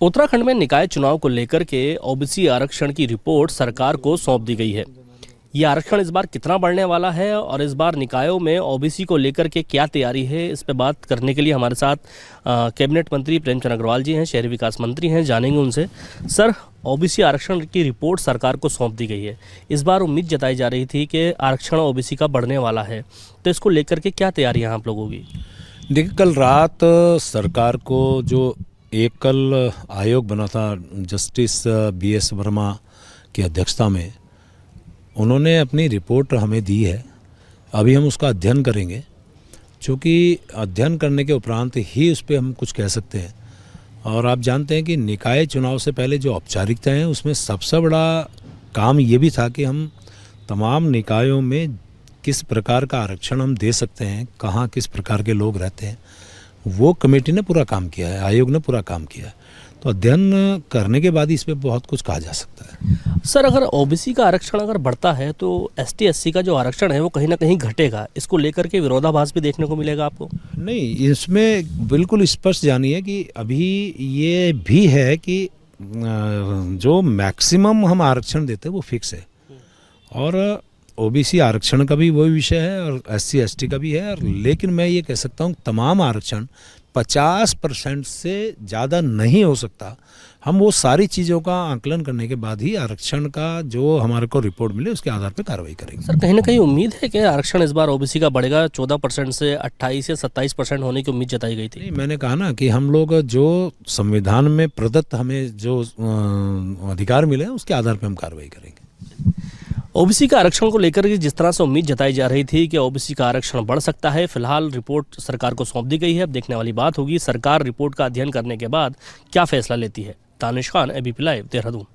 उत्तराखंड में निकाय चुनाव को लेकर के ओबीसी आरक्षण की रिपोर्ट सरकार को सौंप दी गई है। ये आरक्षण इस बार कितना बढ़ने वाला है और इस बार निकायों में ओबीसी को लेकर के क्या तैयारी है, इस पे बात करने के लिए हमारे साथ कैबिनेट मंत्री प्रेमचंद अग्रवाल जी हैं, शहरी विकास मंत्री हैं। जानेंगे उनसे। सर, ओबीसी आरक्षण की रिपोर्ट सरकार को सौंप दी गई है। इस बार उम्मीद जताई जा रही थी कि आरक्षण ओबीसी का बढ़ने वाला है, तो इसको लेकर के क्या तैयारियाँ आप लोगों की? देखिए, कल रात सरकार को जो एकल आयोग बना था जस्टिस BS वर्मा की अध्यक्षता में, उन्होंने अपनी रिपोर्ट हमें दी है। अभी हम उसका अध्ययन करेंगे, क्योंकि अध्ययन करने के उपरांत ही उस पर हम कुछ कह सकते हैं। और आप जानते हैं कि निकाय चुनाव से पहले जो औपचारिकताएं हैं, उसमें सबसे बड़ा काम ये भी था कि हम तमाम निकायों में किस प्रकार का आरक्षण हम दे सकते हैं, कहाँ किस प्रकार के लोग रहते हैं, वो कमेटी ने पूरा काम किया है, आयोग ने पूरा काम किया है। तो अध्ययन करने के बाद इस पे बहुत कुछ कहा जा सकता है। सर, अगर ओबीसी का आरक्षण अगर बढ़ता है तो ST/SC का जो आरक्षण है वो कहीं ना कहीं घटेगा। इसको लेकर के विरोधाभास भी देखने को मिलेगा आपको? नहीं, इसमें बिल्कुल स्पष्ट जानिए कि अभी ये भी है कि जो मैक्सिमम हम आरक्षण देते हैं वो फिक्स है, और ओबीसी आरक्षण का भी वही विषय है और SC/ST का भी है। और लेकिन मैं ये कह सकता हूँ तमाम आरक्षण 50% से ज़्यादा नहीं हो सकता। हम वो सारी चीज़ों का आकलन करने के बाद ही आरक्षण का जो हमारे को रिपोर्ट मिले उसके आधार पर कार्रवाई करेंगे। सर, कहीं ना कहीं उम्मीद है कि आरक्षण इस बार ओबीसी का बढ़ेगा। 14% से 28 या 27% होने की उम्मीद जताई गई थी। नहीं, मैंने कहा ना कि हम लोग जो संविधान में प्रदत्त हमें जो अधिकार मिले हैं उसके आधार पर हम कार्रवाई करेंगे। ओबीसी का आरक्षण को लेकर जिस तरह से उम्मीद जताई जा रही थी कि ओबीसी का आरक्षण बढ़ सकता है, फिलहाल रिपोर्ट सरकार को सौंप दी गई है। अब देखने वाली बात होगी सरकार रिपोर्ट का अध्ययन करने के बाद क्या फैसला लेती है। Danish Khan, ABP live, Dehradun.